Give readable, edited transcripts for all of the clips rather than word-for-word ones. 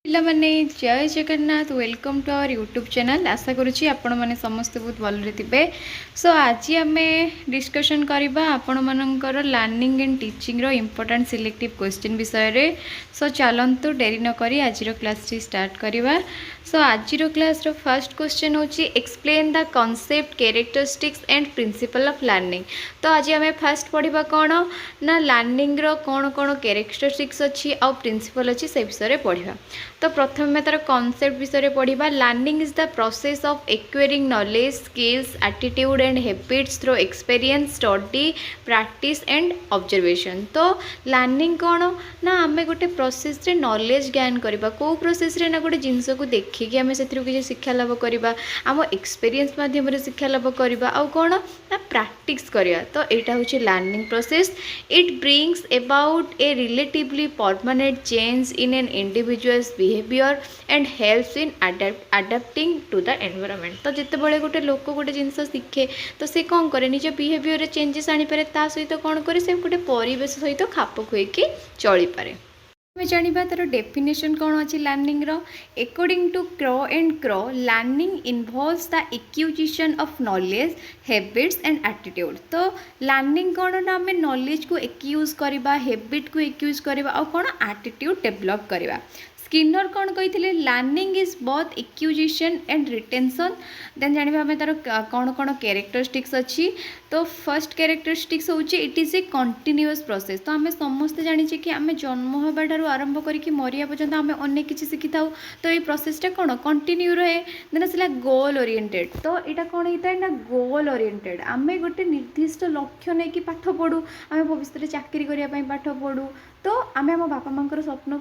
ପିଲାମାନେ ଜୟ Jagannath welcome to our YouTube channel. आशा करुँची आपण मैंने समस्ते बहुत भलरे थे। सो आज आम डिस्कसन करवा आपण मानकर लर्निंग एंड टीचिंग रो इम्पोर्टेंट सिलेक्टिव क्वेश्चन विषय रे। सो चलतु डेरी न करी आज क्लास स्टार्ट करवा। सो आज क्लास रो फर्स्ट क्वेश्चन होची explain the concept characteristics and principle of learning. तो आज आम फर्स्ट पढ़ा कौन ना लर्निंग रो कौन कौन कैरेक्टरिस्टिक्स अच्छी आउ प्रिंसिपल अच्छी से विषय पढ़ा। तो प्रथम तार कॉन्सेप्ट विषय पढ़ा। Learning is the process of acquiring knowledge skills attitude and habits through experience study practice and observation. तो लर्निंग कौन ना आम गोटे प्रोसेस रे नॉलेज ज्ञान करवा कौ प्रोसेस रे ना गोटे जिनस को देखिकी आम से किसी शिक्षा लाभ करवा आम एक्सपीरियंस माध्यम शिक्षा लाभ करवा आउ कौन ना प्रैक्टिस करवा। तो यहाँ हूँ learning process. It brings about a relatively permanent change in an individual's behaviour and helps in adapting to the environment. तो जितेबाला गोटे लोक गोटे जिनस शिखे तो सी कौन करे निज बिहेवियर चेंजेस आनीपे ता सहित कौन करे से गोटे परिवेश सहित खाप खुएकी चली पारे। जानिबा तार डेफिनेशन कौन अच्छी लर्निंग रो। According to Crow and Crow learning involves the acquisition of knowledge habits and attitude. तो लर्निंग कौन ना आम नॉलेज को एक्यूज करवा हैबिट को एक्यूज करवा और कौन एटीट्यूड डेवलप करवा। स्किनर कौन कही learning is both acquisition and retention. Then जानिबा आम तार कौन कौन कैरेक्टरिस्टिक्स अच्छी। तो फर्स्ट कैरेक्टरिस्टिक्स हूँ it is a continuous process. तो आम समस्ते जानी कि आम जन्म होबार आरंभ करके मरिया पर्यंत आम अनेक किसी शिखी था। तो ये प्रोसेसटा कौन कंटिन्यू रहे। देन आसला गोल ओरिएंटेड। तो यहाँ कौन होता है ना गोल ओरिएंटेड। आम गोटे निर्दिष्ट लक्ष्य नहीं कि पाठ पढ़ू आम भविष्य में चाकरी करने पाठ पढ़ू। तो आम आम बापा माँ स्वप्न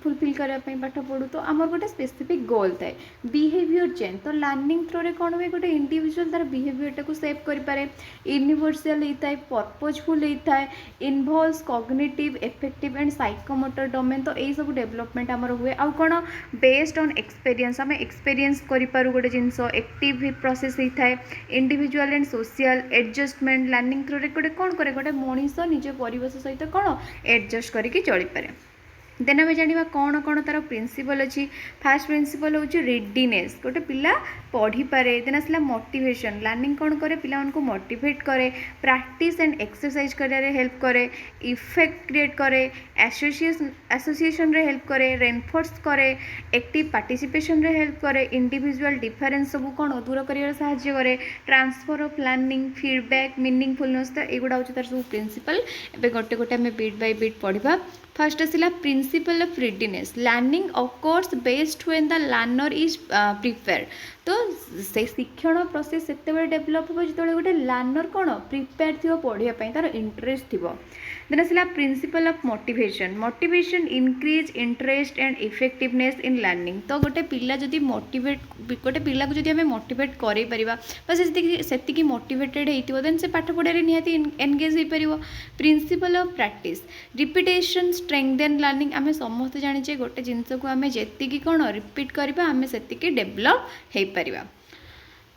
फुलफिल करने पाठ पढ़ू। तो आम गोटे स्पेसिफिक गोल थाए बिहेवियर चेंज। तो लर्निंग थ्रो रे कौन हुए गोटे इंडिविजुअल तार बिहेवियर को सेव करें यूनिवर्सल होता है पर्पजफुल होता है involves cognitive affective and psychomotor domain. तो यही सब डेवलपमेंट आमर हुए आउ कौन बेस्ड ऑन एक्सपीरियंस आम एक्सपीरियंस करूँ गोटे जिनस एक्टिव प्रोसेस होता है individual and social adjustment. Learning through रे गोटे कौन करे गोटे मनीष निज परिवेश सहित कौन एडजस्ट करके चली पारे। देन आम जाना कौन कौन तार प्रिंसिपल अच्छी। फास्ट प्रिंसिपल हूँ रेडीनेस गोटे पिला पढ़ी पारे। देन आसला मोटिवेशन लर्निंग कौन करे पिला को मोटिवेट करे प्रैक्टिस एंड एक्सरसाइज करे हेल्प करे इफेक्ट क्रिएट करे एसोसिएशन रे हेल्प करे रेनफोर्स करे एक्टिव पार्टिसिपेशन रे हेल्प करे इंडिविजुअल डिफरेंस सब कौन दूर कर साहाय्य करे transfer of learning feedback meaningfulness. तो युवा हूँ तार सब प्रिंसिपल। एवं गोटे गोटे आम बिट बाय बिट पढ़ा। फर्स्ट आसला principle of readiness learning occurs based when the learner is prepared. तो से शिक्षण प्रोसेस से डेभलप हो जो गोटे लर्नर कौन प्रिपेयर थी पढ़ाई तार इंटरेस्ट थी। देन आसला principle of motivation motivation increase interest and effectiveness in learning. तो गोटे पिला जदि मोटिवेट गोटे पिला को जदि आम मोटिवेट कर मोटिवेटेड होती देन से पाठ पढ़ाई निहाती एनगेज हो पार। Principle of practice repetition strengthen learning. आम समस्त जाने गोटे जिनस को आम जी कौन रिपीट करवा आम से डेभलप हो पार।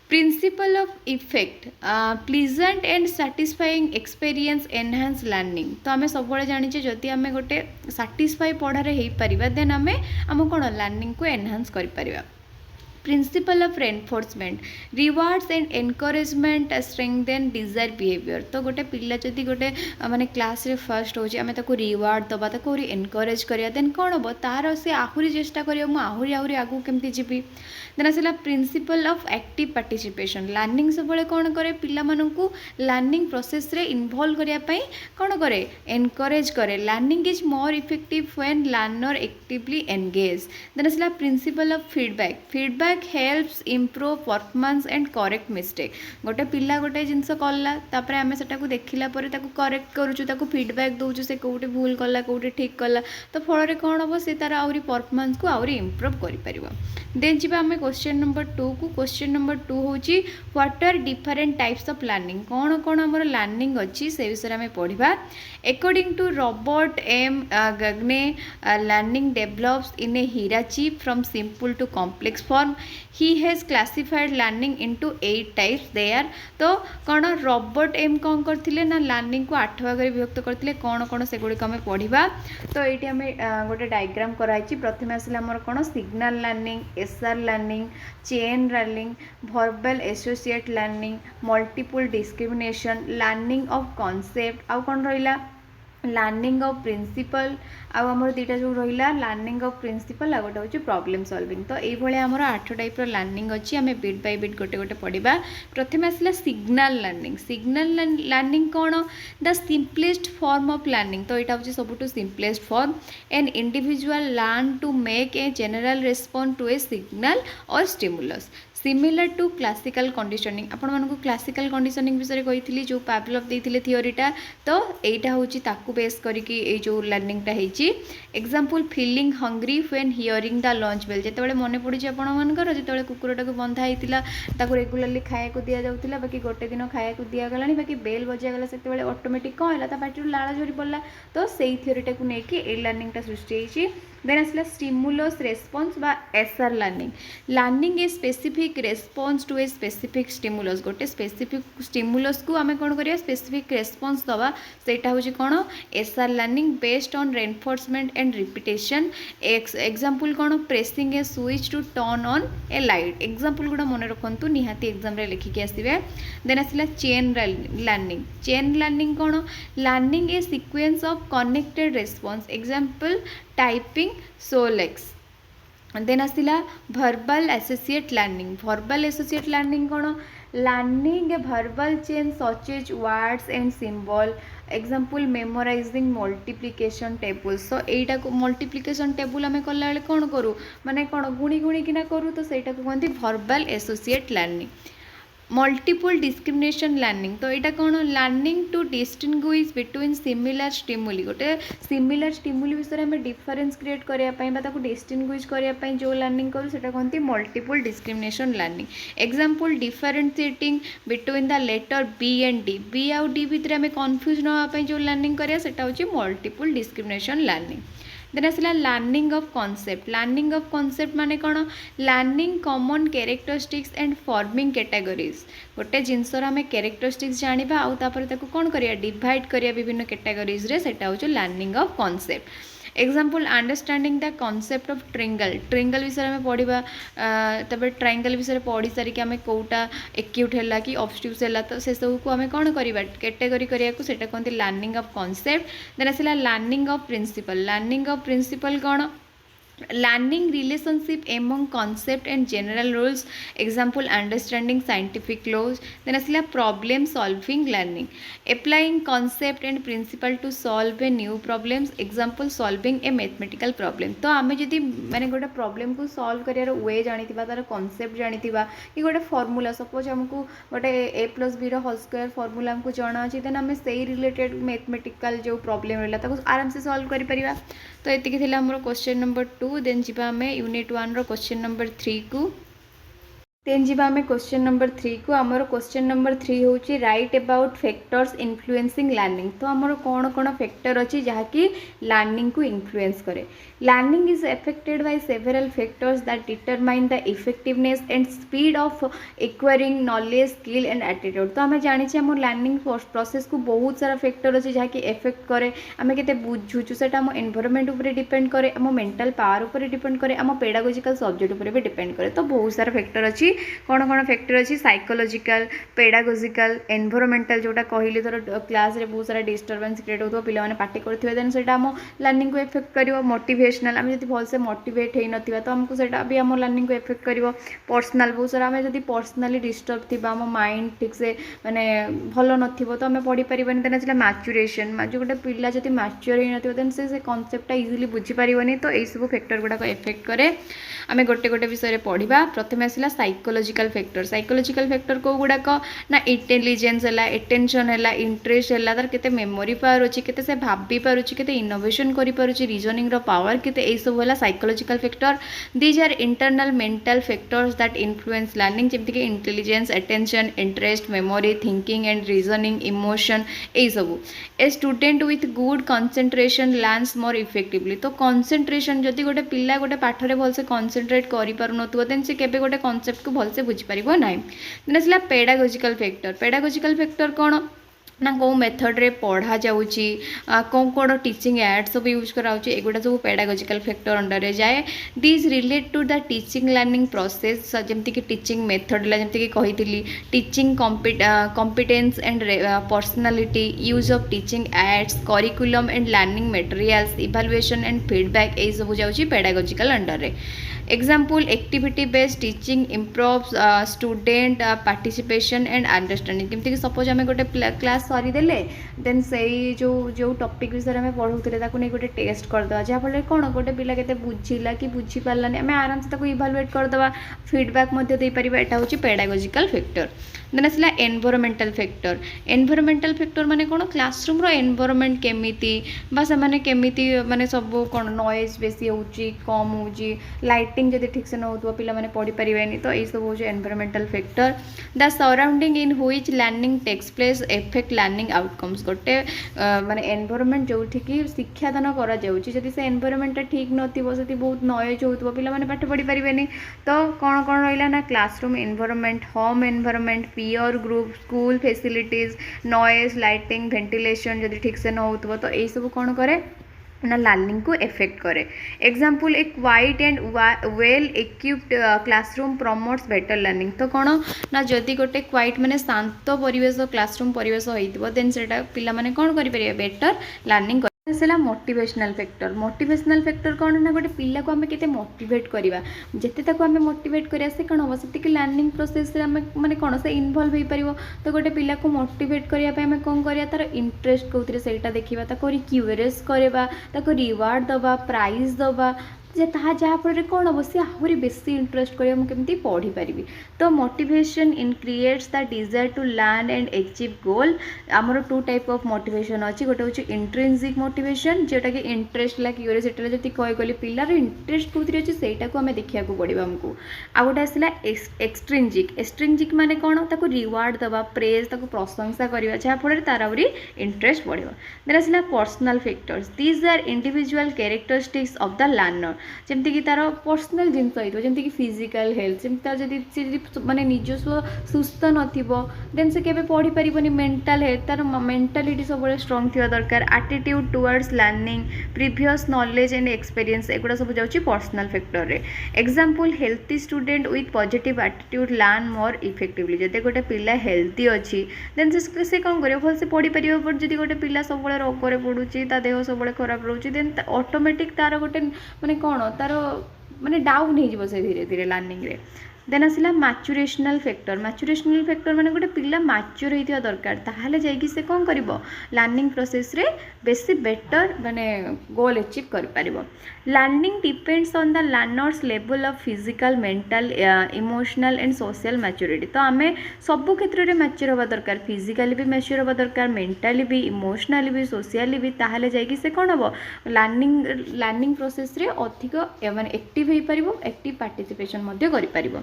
Principle of effect pleasant and satisfying experience enhance learning. तो आम सब जाने जदि आम गोटे सैटिस्फाई पढ़ारे हो पार देन आम कौन लर्निंग को एनहांस कर। Principle of reinforcement rewards and encouragement strengthen desire behaviour. तो गोटे पिला जदि गोटे माने क्लास रे फर्स्ट हो आम ताको रिवार्ड दबा ताको एनकरेज करिया देन कौन हम तार से आहुरी चेष्टा करियो मु आहुरी आहुरी आगु केमती जीवी। देन आसला principle of active participation learning सब कौन करे पिला मानकु लर्निंग प्रोसेस रे इन्वॉल्व करिया पई कौन करे एनकरेज करे। Learning is more effective when learner actively engage. Then आसला principle of feedback feedback helps improve performance and correct mistake. गोटे पिला गोटे जिनस कला तापर आम से देखला करेक्ट करूँ फीडबैक दूचु से कौटे भूल कला कौटे ठीक कला। तो फल कौन हम से तार आहरी परफॉर्मेंस को आहरी इम्प्रूव कर। देन जी आम क्वेश्चन नंबर 2 को। क्वेश्चन नंबर 2 हूँ what are different types of learning कौन कौन आम लर्निंग अच्छी से विषय में पढ़ा। According to Robert M Gagne learning develops in a hierarchy from simple to complex form he has classified learning into 8 types they are. तो कौन रॉबर्ट एम कौन करथिले ना लर्निंग को 8 भाग में विभक्त करथिले कौन कौन से गुड़ी आम पढ़ा। तो ये आम गोटे डायग्राम कराई। प्रथम आसला आमर कौन signal learning, SR learning, chain learning, verbal associate learning, multiple discrimination, learning of concept, आउ कौन रहा लर्निंग ऑफ प्रिंसिपल, आमर दुईटा जो रहा लर्निंग ऑफ प्रिंसिपल आ गोटे हूँ प्रॉब्लम सॉल्विंग। तो ये आमर 8 टाइप लर्निंग अच्छी आम बिट बाय बिट गोटे गोटे पढ़ा। प्रथम आसला सिग्नल लर्निंग। सिग्नल लर्निंग कौन the simplest form of learning. तो यहाँ हूँ सबुठ simplest form. An individual learn to make a general response to a signal or stimulus similar to classical conditioning. आपण मानक क्लासिकल कंडीशनिंग विषय कही जो पावलोव देते थ्योरीटा। तो यहाँ हूँ ताकू बेस करके जो लर्निंगटा होती। Example feeling hungry when hearing the lunch bell. जिते मन पड़ी आपण मानकर जो कुकुरटा को बंधा होता रेगुलाली खाया दि जाऊला बाकी गोटे दिन खाया दिगला बाकी बेल बजागला से ऑटोमेटिक कौन है पार्टी लाड़ झरी पड़ा। तो से थ्योरीटा को लेकिन ये लर्निंगटा सृष्टि होती। देन आसला स्टिमुलस रेस्पॉन्स बा SR learning. Learning a specific response to a specific stimulus. गोटे स्पेसिफिक स्टिमुलस को आम कौन करिया स्पेसिफिक रेस्पॉन्स दवा सेटा होची कौन SR learning based on reinforcement and repetition. Example कौन pressing a switch to turn on a light. Example गुड़ा मन रखु निहाती एग्जाम रे लिखिकी आसवे। देन आसला चेन लर्निंग। चेन लर्निंग कौन learning a sequence of connected response. Example typing सोलेक्स। देन आसला verbal associate learning. Verbal associate learning कौन learning a verbal chain such as words and symbol. Example memorising multiplication tables. तो यहीटा को multiplication table आम कला कौन करूँ माने कौन गुणी गुणी किना करूँ। तो सहीटा को कहते verbal associate learning. Multiple discrimination learning. तो यहाँ कौन learning to distinguish between similar stimuli. गोटे सिमिलर स्टिमुली विषय में डिफरेन्स क्रिएट करने डिस्टिंग्विश करने जो लर्निंग करूँ से कहते multiple discrimination learning. Example differentiating between the letter B and D. B आउ डी भितर आम कन्फ्यूज नापी जो लर्निंग करा मल्टीपल डिस्क्रिमिनेशन लर्निंग। देन आसला learning of concept. Learning of concept माने कौन learning common characteristics and forming categories. गोटे जिनसर आम कैरेक्टरिस्टिक्स जानिबा आउ तापर ताको कौन करिया डिवाइड करिया विभिन्न कैटेगरीज रे सेटा होचे learning of concept. Example understanding the concept of triangle. Triangle विषय में पढ़ा तब ट्रायंगल विषय पढ़ी सारिक आम कौटा एक्यूट है कि ऑब्स्ट्यूज है तो से सब को आम कौन करवा कैटेगरी करिया को सेटा कहते लर्निंग ऑफ कॉन्सेप्ट। देन आसला learning of principle. Learning of principle कौन learning relationship among concept and general rules. Example understanding scientific laws. Then आसला problem solving learning applying concept and principle to solve a new problems. Example solving a mathematical problem. तो आम जदि माने गोटे problem को solve करार वे जानिथिबा तार concept जानिथिबा कि गोटे फॉर्मूला सपोज हमको गोटे a+b रो होल स्क्वायर फॉर्मूला हमको जाना अछि देन आम से रिलेटेड मैथमेटिकल जो प्रॉब्लम रहला ताको आराम से सॉल्व करि परिबा। तो एतिकी थिला हमर क्वेश्चन नंबर 2। देन जीवा आम यूनिट 1 रो क्वेश्चन नंबर 3 को। देन जीवा आम क्वेश्चन नंबर 3 को। आमर क्वेश्चन नंबर 3 होची right about factors influencing learning. तो आमर कौन कौन फैक्टर अच्छी जहाँकि लर्निंग को इन्फ्लुएंस करे। Learning is affected by several factors that determine the effectiveness and speed of acquiring knowledge skill and attitude. तो आम जानी आम लर्निंग प्रोसेस को बहुत सारा फैक्टर अच्छी जहाँकि एफेक्ट करे आम के बुझुचु से आम एनवायरनमेंट उपर डिपेंड करे आम मेंटल पावर उपर डिपेंड करे आम पेडागोजिकल सब्जेक्ट उपर भी डिपेंड करे। तो बहुत सारा फैक्टर अच्छी कौन कौन फैक्टर अच्छी साइकोलॉजिकल पेडागोजिकल एनवायरनमेंटल जोटा कहली धर क्लास रे बहुत सारा डिस्टर्बेंस क्रिएट होतो पिला माने पार्टी करथिबे देन सेटा हम लर्निंग को इफेक्ट करिवो। मोटिवेशनल आम जदि भल से मोटिवेट हेई नथिबा तो हमको सेटा भी हम लर्निंग को इफेक्ट करिवो। पर्सनल बहुत सारा आम जदि पर्सनली डिस्टर्ब थिबा हम माइंड ठीक से माने भल नथिबो तो आम पढ़ी परिबनी। देन आछला मैच्योरेशन जो गोटे पिला जदि मैच्योर हेई नथिबो देन से कांसेप्टटा इजीली बुझी परिबनी। तो एई सब फैक्टर गुडा को इफेक्ट करे। आम गोटे गोटे विषय रे पढ़िबा। प्रथमे आसला साइकोलॉजिकल फैक्टर को गुड़ाक ना इंटेलिजेंस है, एटेंशन है, इंटरेस्ट है, तार केते मेमोरी पावर अच्छी, केते से भाभी पारुची, केते इनोवेशन करि पारुची, रीजनिंग रो पावर केते, ए सब होला psychological factor. These are internal mental factors that influence learning, जेमति कि intelligence, attention, interest, memory, thinking and reasoning, emotion, ए सब। A student with good concentration learns more effectively. तो कंसंट्रेशन जदि गोटे पिला गोटे पाठरे भलसे कंसंट्रेट करि पारुनथुव देन से केबे गोटे कांसेप्ट को भलसे बुझी पारिबो नाही। देन आसला पेडागोजिकल फैक्टर कौन ना कौ मेथड रे पढ़ा जाऊँगी, कौन कौन टीचिंग एड सब यूज कराऊँगी, एगुड़ा सब पेडागोजिकल फैक्टर अंडर रे जाए। This relate to the teaching learning process, जमती कि टीचिंग मेथड जमती कि कही teaching competence and personality, use of teaching aids, curriculum and learning materials, evaluation and feedback, ये सब जाऊँगी पेडागोजिकल अंडर रे। Example activity based teaching improves student participation and understanding. जमती कि सपोज आम गोटे क्लास सरीदेले देन से जो टॉपिक विषय में पढ़ुते नहीं गोटे टेस्ट करदे, जहाँफल कौन गोटे पिला के बुझिला कि बुझी पारानी आम आराम से इभालुएट करदे, फीडबैक यहाँ हूँ पेडागोजिकल फैक्टर। देन आसला एनवायरमेंटल फैक्टर माने कौन क्लासरूम रो एनवायरमेंट केमिति बा से केमिति माने सब कौन नॉइज बेसी होची कम होची, लाइटिंग जदि ठीक से न होतबो पिला माने पढ़ी परिबेनी, तो ए सब होची environmental factor. The surrounding in which learning takes place affect learning outcomes. गोटे माने एनवायरमेंट जोठी कि शिक्षादान करा जाउची, जदि से एनवायरमेंट ठीक नथिबो सेति बहुत नॉइज होतबो पिला माने पाठ पढ़ी परिबेनी। तो कौन कौन रहिला ना classroom environment, home environment, peer group, school facilities, noise, lighting, ventilation जदि ठीक से न होतबो तो ये सब कौन करे ना लर्निंग को इफेक्ट करे। Example A quiet and well equipped classroom promotes better learning. तो कौन ना जदि गोटे क्वाइट माने शांत परिवेश क्लासरूम परिवेश होइतिबो देन सेटा पिला माने कौन करि परिबे बेटर लर्निंग। मोटिवेशनल फैक्टर कौन ना गोटे पिला को आम के मोटिवेट करवा, जिते आम मोटिवेट करा से कौन हम से लर्निंग प्रोसेस माने कौन से इनवल्व हो पार। तो गोटे पिला को मोटिवेट करने आम कौन करा तार इंटरेस्ट कौन से देखा, क्यूरियस करवा, रिवार्ड दबा, प्राइज दबा, जहाँफल कौन हम सी आहरी बेसी इंटरेस्ट कर केमी पढ़ी पारि। तो motivation in creates the desire to learn and achieve goal. आमर टू टाइप ऑफ मोटिवेशन अच्छी, गोटे हूँ इंट्रिंसिक मोटिवेशन जोटा कि इंटरेस्ट ला क्यूरियोसिटी जब कही पिलार इंटरेस्ट कौन अच्छी से आम देखा पड़ो आमको। आ गोटे आसला एक्सट्रिंजिक माने कौन ताको रिवार्ड दबा, प्रेज ताको प्रशंसा करवा जहाँफल तार आहरी इंटरेस्ट बढ़ो। देन आसला personal factors, these are individual characteristics of the learner. जमती कि तार पर्सनल जिनस हो जमती कि फिजिकल हेल्थ, जमी तार जब माने निजस्व सुस्थ नथिबो देन से केबे पढ़ी परिबोनी। मेंटल हेल्थ, तार मेंटालिटी सब स्ट्रांग थिबा दरकार। Attitude towards learning, previous knowledge and experience, एगुड़ा सब जाउची पर्सनल फैक्टर रे। Example healthy student with positive attitude learn more effectively. जदि गोटे पिला हेल्थी अच्छी देन से कौन करियो भल से पढ़ी परिबो। बट जदि गोटे पिला सब रोग रे पड़ुची, ता देह सब खराब रोची, देन ऑटोमेटिक तार गोटे माने कौन तार माने डाउन हो से धीरे धीरे लर्निंग रे। देन आसला मैच्योरेशनल फैक्टर माने गोटे पिला मैच्योर होइतिया दरकार, ताहाले जाइकी से कौन करिवो लर्निंग प्रोसेस रे बेसी बेटर माने गोल अचीव कर पारिबो। Learning depends on the learner's level of physical, mental, emotional and social maturity. तो आमे सब क्षेत्र रे मैच्योर होबा दरकार, फिजिकली भी मैच्योर होबा दरकार, मेंटली भी, इमोशनली भी, सोशली भी, ताहाले जाइकी से कौन हबो लर्निंग प्रोसेस रे अधिक माने एक्टिव होई पारिबो, एक्टिव पार्टिसिपेशन मध्ये करि पारिबो।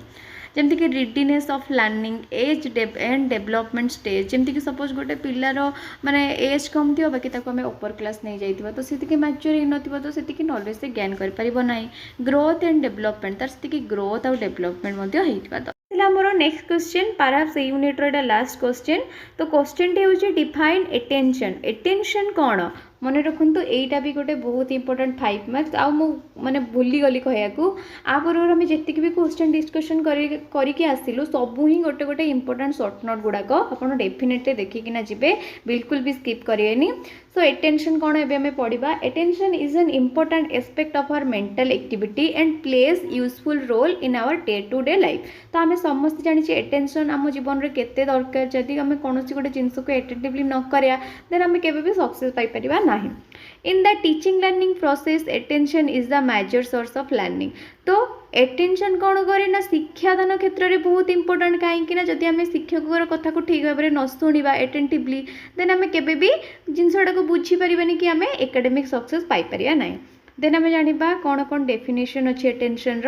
जमती कि readiness of learning, age and development stage. जमती कि सपोज गोटे पिलार माने एज कम थी बाकी आम ओपर क्लास नहीं जाइए तो से मैच्योर हो न तो से नॉलेज से गेन कर ग्रोथ एंड डेवलपमेंट तार से ग्रोथ और डेवलपमेंट आमर नेक्स्ट क्वेश्चन पारहाप्स यूनिट रो लास्ट क्वेश्चन। तो क्वेश्चन टी हूँ डिफाइन एटेंशन कौन मन रखु। यहीटा भी गोटे बहुत इंपोर्टेंट 5 मार्क्स आउ माने भूली गली कहूँ आपर आम जी भी क्वेश्चन डिस्कसन करके आसिलु सबू ही गोटे गोटे इंपोर्टेंट सर्ट नोट गुड़ाक आप डेफिनेटली देखिकिना जिबे, बिल्कुल भी स्किप करेनि। सो एटेंशन कौन एबे पढ़ा। Attention is an important aspect of our mental activity and plays useful role in our day to day life. तो आम समस्त जानी एटेंशन आम जीवन में केते दरकार, जदि आम कौन गोटे जिनस को एटेंटिवली न करिया देन आम केबे भी सक्सेस पाई परिबा नाही। In the teaching learning process attention is the major source of learning. तो एटेंशन कौन करे ना शिक्षादान क्षेत्र में बहुत इंपोर्टेंट कहीं जदि आम शिक्षक कथा को ठीक भाव में न शुणा एटेंटिवली देन आम केबे भी जिनसटा को बुझीपारे कि आम एकेडमिक सक्सेस पाइपर ना देन आम जाना कौन कौन डेफिनेशन अच्छी attention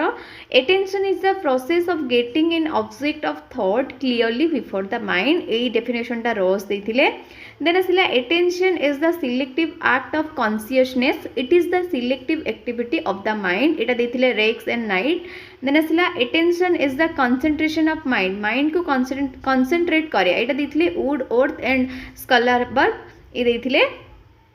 attention is the process of getting an object of thought clearly before the mind यही डेफिनेशन टा रस देथिले देन आसला attention is the selective act of consciousness it is the selective activity of the mind Etah देथिले racks and night then आसला attention is the concentration of mind mind को concentrate करिया एटा देथिले would ओर्थ and स्कलरबर्ग ये देथिले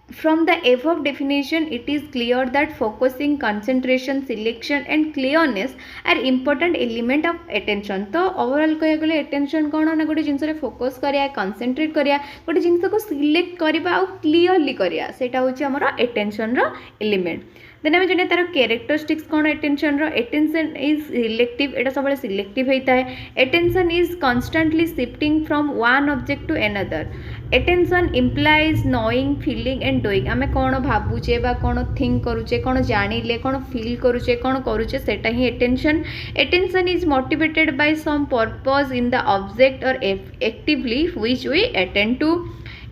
From the above definition, it is clear that focusing, concentration, selection and clearness are important element of attention. तो overall कह गले attention कौन ना गोटे जिनस फोकस करिया concentrate करिया गोटे जिनस को सिलेक्ट करिया और क्लियरली करिया सेटा होची हमर attention रो एलिमेंट देन आम जाने तार कैरेक्टरिस्टिक्स कौन एटेंशन एटेंशन इज सिलेक्टिव एटा सब सिलेक्टिव होता है attention is constantly shifting from one object to another attention implies knowing feeling and doing आम कौन भावुचे बा कौन थिंक करुचे कौन जानिले कौन फील करुचे कौन करुचे सेटा ही attention attention is motivated by some purpose in the object or actively which we attend to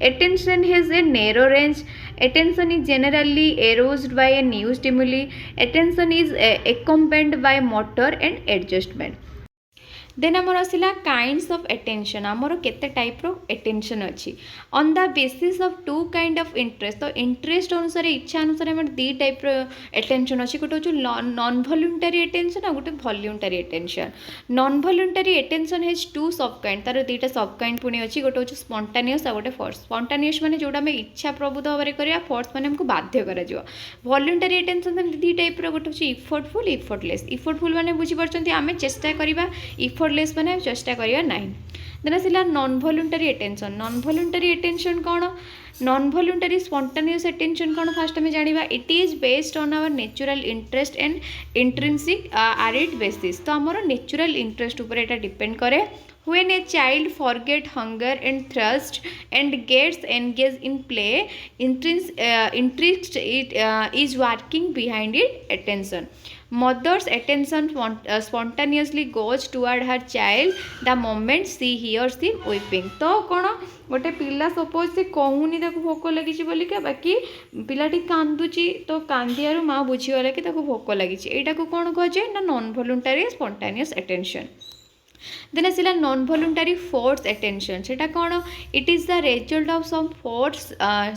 attention has a narrow range attention is generally aroused by a new stimuli attention is accompanied by motor and adjustment then आमर आसला kinds of attention आमर केते type रो attention अच्छी on the basis of two kind of interest तो interest अनुसार इच्छा अनुसार आम दी टाइप रो एटेंशन अच्छी गोटे हूँ नॉन वॉलंटरी एटेंशन और गोटे voluntary attention non voluntary attention has two सब काइंड तार दुईटा सब काइंड पुणी अच्छी गोटे हूँ स्पॉन्टानियस और गोटे फोर्स स्पॉन्टानियस माने जोटा आम इच्छा प्रबुद्ध भाव में करिया फोर्स माने हमको बाध्य करा वॉलंटरी एटेंशन दी टाइप रो गोटे हूँ इफोर्टफुल इफोर्टफुल माने बुझी पारछंती आम चेष्टा करिबा इफोर्टलेस माने चेष्टा करिया नाही देन आसला नॉन वॉलंटरी एटेंशन कौन नॉन वॉलंटरी स्पॉन्टानियस एटेंशन कौन फास्ट आम जाना it is based on our natural interest and intrinsic आरिड बेसिस तो आमर नेचुरल इंटरेस्ट ऊपर एटा डिपेंड करे when a child forget hunger and thirst and gets engaged in play interest is working behind it attention mother's attention spontaneously goes toward her child the moment she hears him weeping तो कौन गोटे पिला suppose से कहूनी भोक लगी बोलिक बाकी पिलाटी कांदुची तो कांदियारू माँ बुझीगला कि भोक लगी यहाँ को कौन कहुए ना non voluntary spontaneous attention then आसला नॉन वॉलंटरी फोर्स एटेंशन सेटा कौन it is the result of some force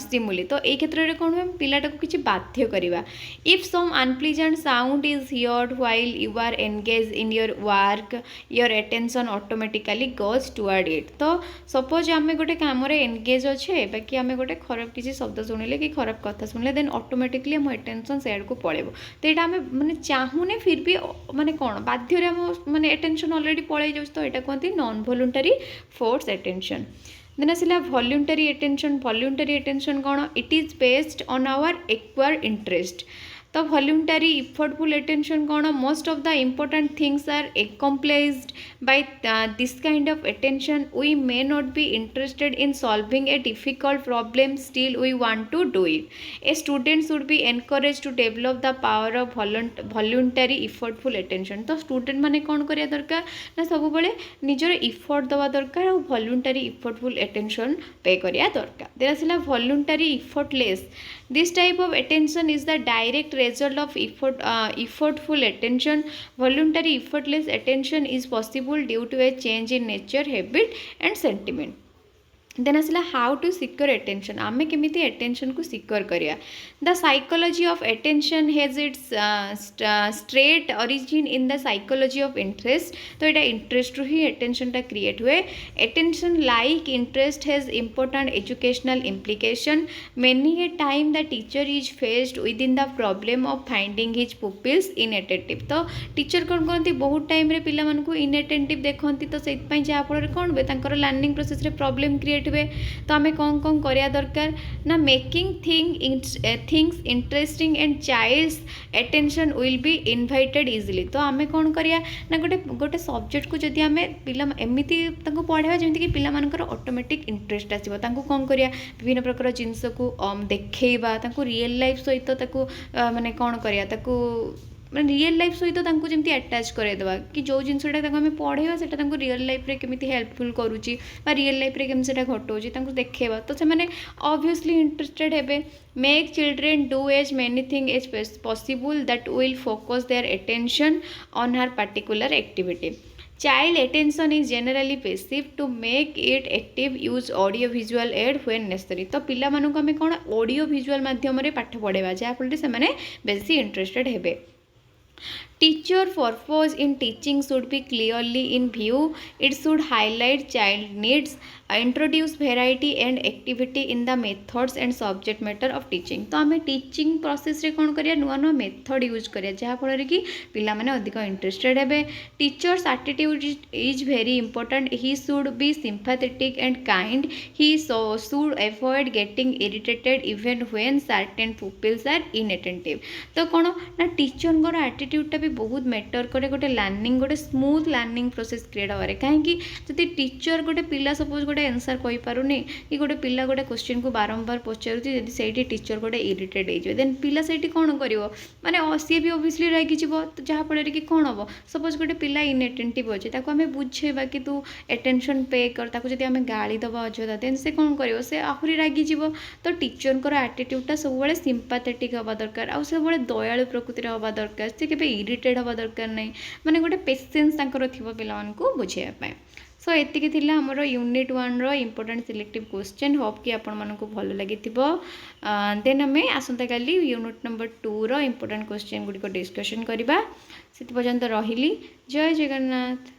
stimuli तो ये क्षेत्र में कौन हुए पिलाटा को किसी बाध्य करवा if some unpleasant sound is heard while you are engage in your work your attention automatically goes toward it तो सपोज आम गोटे कम एंगेज अच्छे बाकी आम गोटे खराब किसी शब्द शुणिले कि खराब कथा शुणिले देन ऑटोमेटिकली आम एटेंशन सेड को पड़ेब तो यहाँ आम मैंने चाहूने फिर भी माने कौन बाध्य माने एटेंशन ऑलरेडी पड़े तो यहाँ कहते non voluntary force attention then आसला वॉलंटरी एटेंशन कौन it is based on our acquire interest तो वॉलंटरी इफोर्टफुल एटेंशन कौन most of the important things are accomplished by this kind of attention we may not be interested in solving a difficult problem still we want to do it a student should be encourage to develop the power of voluntary effortful attention तो student माने कौन करिया दरकार ना सब बेले निजर effort दवा दरकार और वॉलंटरी इफोर्टफुल एटेंशन पे करिया दरकार देन आसला voluntary effortless this type of attention is the direct result of effortful attention voluntary effortless attention is possible due to a change in nature habit and sentiment then आसला how to secure attention आम केमी attention को secure करिया the psychology of attention has its straight origin in the psychology of interest तो यहाँ interest रू ही एटेंशनटा क्रिएट हुए attention like interest has important educational implication many a time the teacher is faced with in the problem of finding his pupils inattentive तो teacher कौन करती बहुत टाइम पिला इनएटेंटिव देखती तो से जहाँफल कौन हुए लर्निंग प्रोसेस प्रॉब्लम क्रिएट हुए तो आम कौन कौन करिया दरकार ना making things interesting and child's attention will be invited easily तो आम कौन करिया ना गोटे गोटे सब्जेक्ट को जदि आम पिला एमती पढ़ावा जमीक पिला ऑटोमेटिक इंटरेस्ट आसो कौन करिया विभिन्न प्रकार जिनस को देखा रियल लाइफ सहित माने कौन करिया ମାନେ रियल लाइफ सहित तांको जेमती अटैच करदेवा कि जो जिनसटा आम पढ़ेगा से रियल लाइफ रे केमिति हेल्पफुल करुच्ची रियल लाइफ रे केमती सेटा घटाऊँच देखा तो से ऑब्वियसली इंटरेस्टेड हेबे make children do as many thing as possible that will focus their attention on her particular activity Child attention is generally passive to make it active use audio visual aid when necessary तो पिला मानक आम कौन audio visual माध्यम पाठ पढ़ेबा जहाँफल से बेसी interested हेबे Teacher purpose in teaching should be clearly in view. It should highlight child needs, introduce variety and activity in the methods and subject matter of teaching. तो आम टीचिंग प्रोसेस रे कौन करिया नुआ नुआ मेथड यूज करिया जहाँ फल कि पिला माने अधिक इंटरेस्टेड हेबे teacher's attitude is very important he should be sympathetic and kind he should avoid getting irritated even when certain peoples are inattentive तो कौन ना टीचर एटीट्यूडटा भी बहुत मैटर करे गोटे लर्निंग गोटे स्मूथ लर्निंग प्रोसेस क्रिएट होवे कहीं जदि टीचर गोटे पिला सपोज गोटे आंसर कहि पारुनी कि गोटे पिला गोटे क्वेश्चन को बारंबार पचारुची जदि सेठी टीचर गोटे इरिटेट हो देन पिला सेठी कौन करिवो माने सी भी ऑब्वियसली रागी जीवो तो जहाँ फल कि कौन हम सपोज गोटे पिला इनअटेंटिव अच्छे ताको आम बुझेबा कि तू अटेंशन पे कर ताको जदि आम गाली दबा अजदा देन से कौन करिवो से आहुरी रागी जीवो तो टीचर एटीट्यूडटा सब सिंपैथेटिक हवा दरकार आ सब दयालु प्रकृतिर हवा दरकार से केबे इरिटेट हवा दरकार नहीं माने गोटे पेसेंस तांकर थिबो पिला मानकु बुझेया सो एतिक थिला हमर यूनिट 1 रो इंपोर्टेंट सिलेक्टिव क्वेश्चन होप कि आपण मानकु भल लागिथिबो देन हमें आसंता काली यूनिट नंबर 2 रो इंपोर्टेंट क्वेश्चन गुडी को डिस्कशन करबा सेति पर्यंत रहिली जय जगन्नाथ।